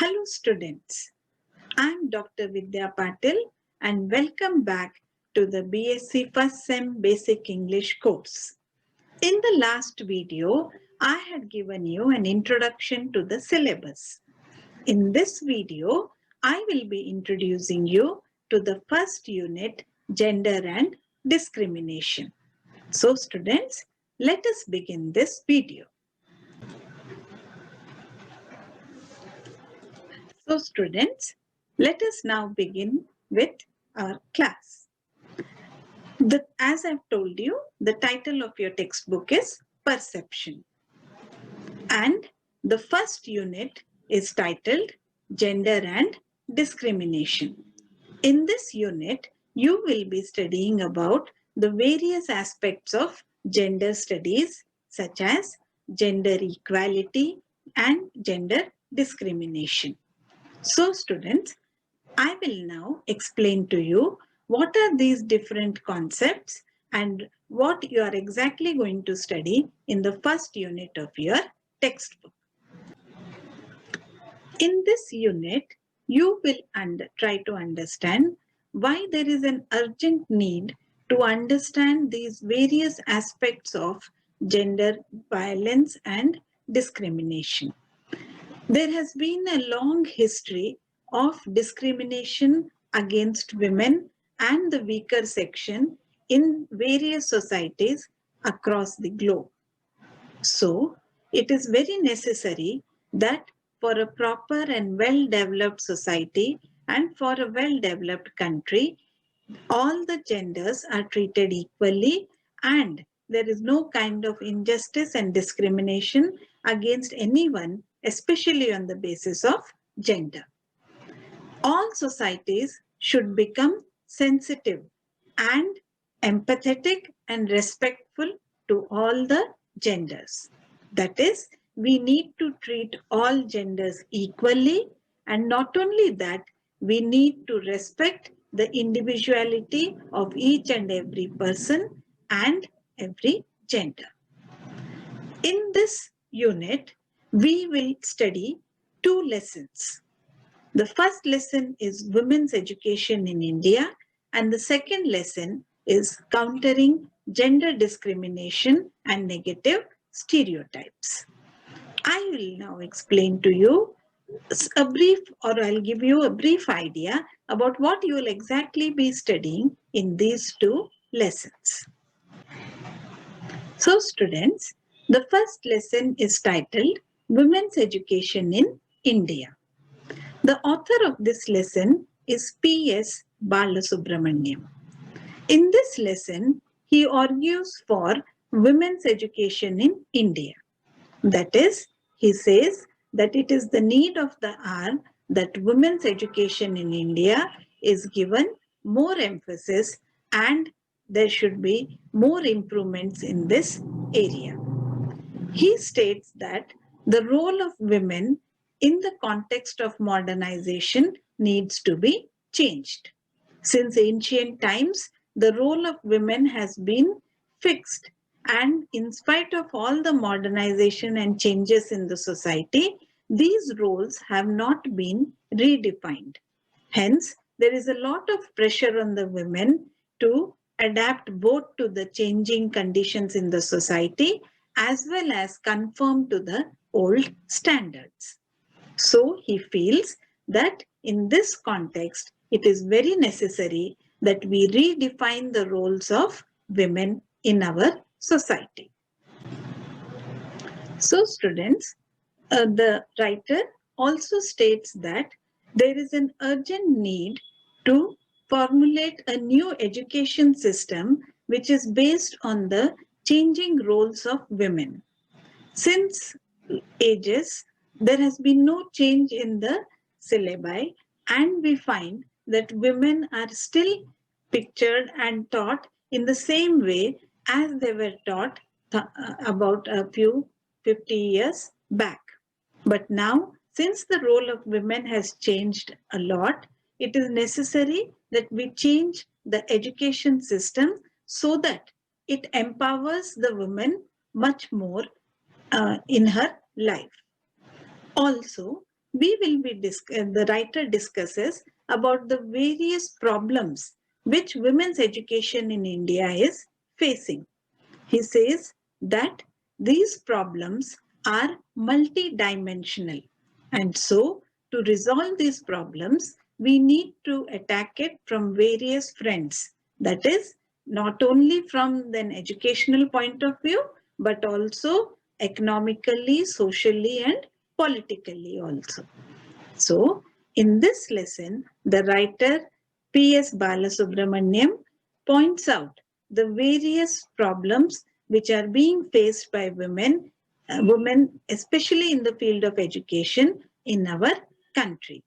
Hello students, I am Dr. Vidya Patil and welcome back to the BSc First Sem Basic English course. In the last video, I had given you an introduction to the syllabus. In this video, I will be introducing you to the first unit, Gender and Discrimination. So students, let us begin this video. So students, let us now begin with our class. As I've told you, the title of your textbook is Perception. And the first unit is titled Gender and Discrimination. In this unit, you will be studying about the various aspects of gender studies such as gender equality and gender discrimination. So students, I will now explain to you what are these different concepts and what you are exactly going to study in the first unit of your textbook. In this unit, you will try to understand why there is an urgent need to understand these various aspects of gender violence and discrimination. There has been a long history of discrimination against women and the weaker section in various societies across the globe. So, it is very necessary that for a proper and well-developed society and for a well-developed country, all the genders are treated equally and there is no kind of injustice and discrimination against anyone, especially on the basis of gender. All societies should become sensitive and empathetic and respectful to all the genders. That is, we need to treat all genders equally, and not only that, we need to respect the individuality of each and every person and every gender. In this unit, we will study two lessons. The first lesson is Women's Education in India, and the second lesson is Countering Gender Discrimination and Negative Stereotypes. I will now explain to you I'll give you a brief idea about what you will exactly be studying in these two lessons. So students, the first lesson is titled Women's Education in India. The author of this lesson is P.S. Balasubramaniam. In this lesson, he argues for women's education in India. That is, he says that it is the need of the hour that women's education in India is given more emphasis and there should be more improvements in this area. He states that the role of women in the context of modernization needs to be changed. Since ancient times, the role of women has been fixed, and in spite of all the modernization and changes in the society, these roles have not been redefined. Hence, there is a lot of pressure on the women to adapt both to the changing conditions in the society as well as conform to the old standards. So he feels that in this context, it is very necessary that we redefine the roles of women in our society. So students, the writer also states that there is an urgent need to formulate a new education system which is based on the changing roles of women. Since ages, there has been no change in the syllabi, and we find that women are still pictured and taught in the same way as they were taught about a few 50 years back. But now, since the role of women has changed a lot, it is necessary that we change the education system so that it empowers the woman much more in her life. Also, the writer discusses about the various problems which women's education in India is facing. He says that these problems are multidimensional, and so to resolve these problems, we need to attack it from various fronts. That is, not only from an educational point of view, but also economically, socially, and politically also. So, in this lesson, the writer P.S. Balasubramaniam points out the various problems which are being faced by women especially in the field of education in our country.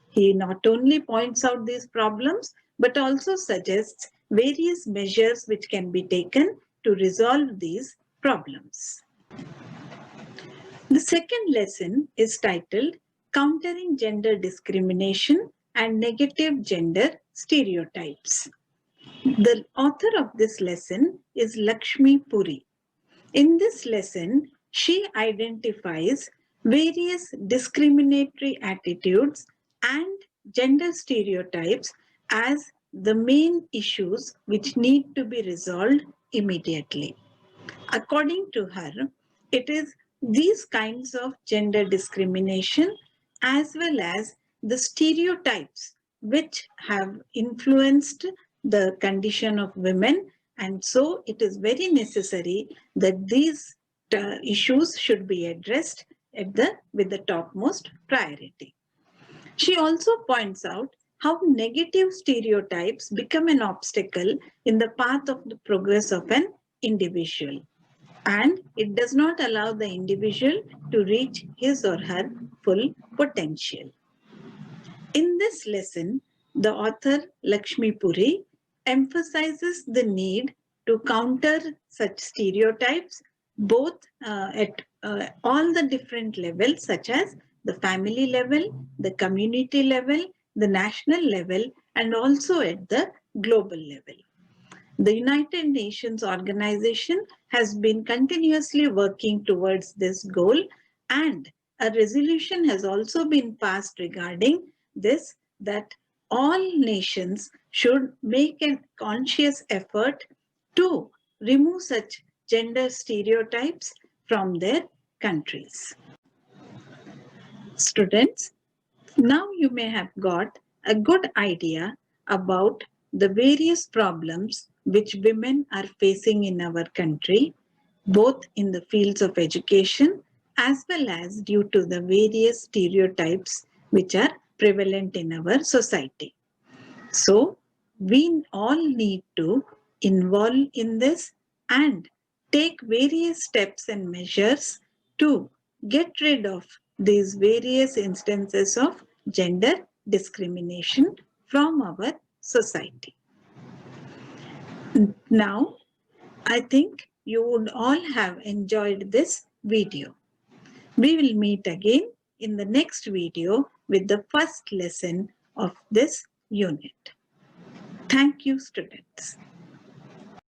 He not only points out these problems, but also suggests various measures which can be taken to resolve these problems. The second lesson is titled Countering Gender Discrimination and Negative Gender Stereotypes. The author of this lesson is Lakshmi Puri. In this lesson, she identifies various discriminatory attitudes and gender stereotypes as the main issues which need to be resolved immediately. According to her, it is these kinds of gender discrimination as well as the stereotypes which have influenced the condition of women, and so it is very necessary that these issues should be addressed with the topmost priority. She also points out how negative stereotypes become an obstacle in the path of the progress of an individual, and it does not allow the individual to reach his or her full potential. In this lesson, the author Lakshmi Puri emphasizes the need to counter such stereotypes both at all the different levels, such as the family level, the community level, the national level, and also at the global level. The United Nations organization has been continuously working towards this goal, and a resolution has also been passed regarding this, that all nations should make a conscious effort to remove such gender stereotypes from their countries. Students, now you may have got a good idea about the various problems which women are facing in our country, both in the fields of education as well as due to the various stereotypes which are prevalent in our society. So, we all need to involve in this and take various steps and measures to get rid of these various instances of gender discrimination from our society. Now, I think you would all have enjoyed this video. We will meet again in the next video with the first lesson of this unit. Thank you, students.